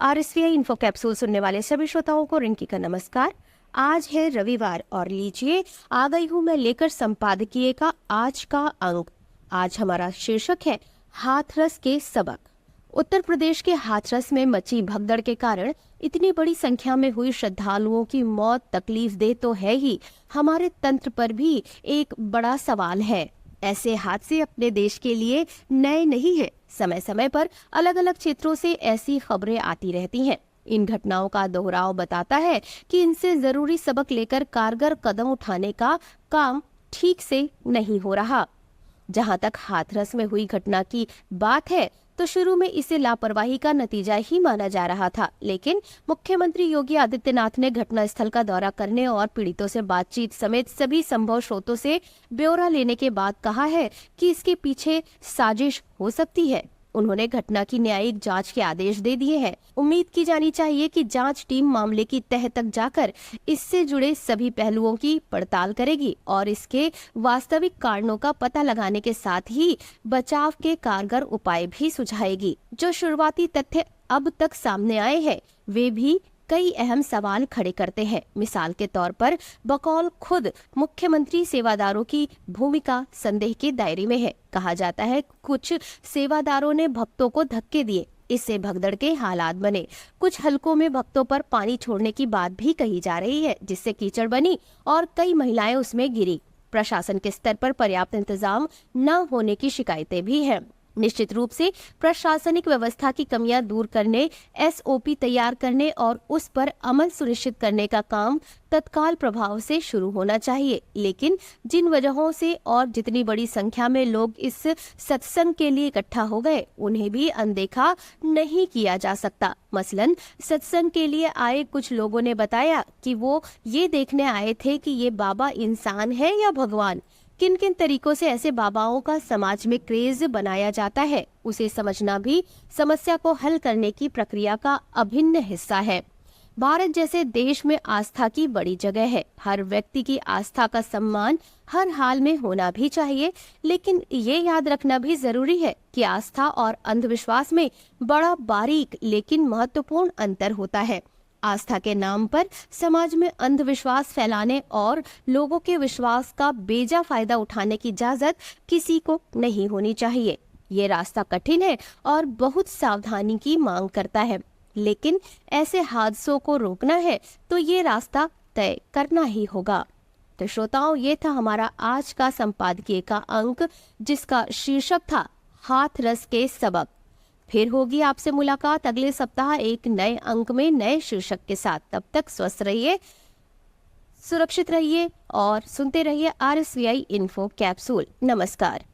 RSVI info capsule सुनने वाले सभी श्रोताओं को रिंकी का नमस्कार। आज है रविवार और लीजिए आ गई हूँ मैं लेकर संपादकीय का आज का अंक। आज हमारा शीर्षक है हाथरस के सबक। उत्तर प्रदेश के हाथरस में मची भगदड़ के कारण इतनी बड़ी संख्या में हुई श्रद्धालुओं की मौत तकलीफ दे तो है ही, हमारे तंत्र पर भी एक बड़ा सवाल है। ऐसे हादसे अपने देश के लिए नए नहीं है। समय समय पर अलग अलग क्षेत्रों से ऐसी खबरें आती रहती हैं। इन घटनाओं का दोहराव बताता है कि इनसे जरूरी सबक लेकर कारगर कदम उठाने का काम ठीक से नहीं हो रहा। जहां तक हाथरस में हुई घटना की बात है तो शुरू में इसे लापरवाही का नतीजा ही माना जा रहा था, लेकिन मुख्यमंत्री योगी आदित्यनाथ ने घटनास्थल का दौरा करने और पीड़ितों से बातचीत समेत सभी संभव स्रोतों से ब्यौरा लेने के बाद कहा है कि इसके पीछे साजिश हो सकती है। उन्होंने घटना की न्यायिक जांच के आदेश दे दिए हैं। उम्मीद की जानी चाहिए कि जांच टीम मामले की तह तक जाकर इससे जुड़े सभी पहलुओं की पड़ताल करेगी और इसके वास्तविक कारणों का पता लगाने के साथ ही बचाव के कारगर उपाय भी सुझाएगी। जो शुरुआती तथ्य अब तक सामने आए हैं वे भी कई अहम सवाल खड़े करते हैं। मिसाल के तौर पर बकौल खुद मुख्यमंत्री सेवादारों की भूमिका संदेह के दायरे में है। कहा जाता है कुछ सेवादारों ने भक्तों को धक्के दिए, इससे भगदड़ के हालात बने। कुछ हलकों में भक्तों पर पानी छोड़ने की बात भी कही जा रही है, जिससे कीचड़ बनी और कई महिलाएं उसमें गिरी। प्रशासन के स्तर पर पर्याप्त इंतजाम न होने की शिकायतें भी हैं। निश्चित रूप से प्रशासनिक व्यवस्था की कमियां दूर करने, SOP तैयार करने और उस पर अमल सुनिश्चित करने का काम तत्काल प्रभाव से शुरू होना चाहिए। लेकिन जिन वजहों से और जितनी बड़ी संख्या में लोग इस सत्संग के लिए इकट्ठा हो गए, उन्हें भी अनदेखा नहीं किया जा सकता। मसलन सत्संग के लिए आए कुछ लोगों ने बताया कि वो ये देखने आए थे कि ये बाबा इंसान है या भगवान। किन किन तरीकों से ऐसे बाबाओं का समाज में क्रेज बनाया जाता है, उसे समझना भी समस्या को हल करने की प्रक्रिया का अभिन्न हिस्सा है। भारत जैसे देश में आस्था की बड़ी जगह है। हर व्यक्ति की आस्था का सम्मान हर हाल में होना भी चाहिए, लेकिन ये याद रखना भी जरूरी है कि आस्था और अंधविश्वास में बड़ा बारीक लेकिन महत्वपूर्ण अंतर होता है। आस्था के नाम पर समाज में अंधविश्वास फैलाने और लोगों के विश्वास का बेजा फायदा उठाने की इजाजत किसी को नहीं होनी चाहिए। ये रास्ता कठिन है और बहुत सावधानी की मांग करता है, लेकिन ऐसे हादसों को रोकना है तो ये रास्ता तय करना ही होगा। तो श्रोताओं, ये था हमारा आज का संपादकीय का अंक, जिसका शीर्षक था हाथरस के सबक। फिर होगी आपसे मुलाकात अगले सप्ताह एक नए अंक में नए शीर्षक के साथ। तब तक स्वस्थ रहिए, सुरक्षित रहिए और सुनते रहिए RSVI इन्फो कैप्सूल। नमस्कार।